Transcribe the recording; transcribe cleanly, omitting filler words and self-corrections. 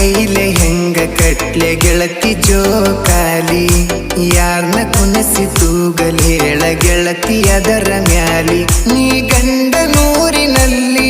ಕೈಲೆ ಹೆಂಗ ಕಟ್ಲೆ ಗೆಳತಿ ಜೋಕಾಲಿ ಯಾರ್ನ ಕುನಸಿ ತೂಗಲ್ ಹೇಳ ಗೆಳತಿ ಅದರ ಮ್ಯಾಲಿ ನೀ ಗಂಡ ನೂರಿನಲ್ಲಿ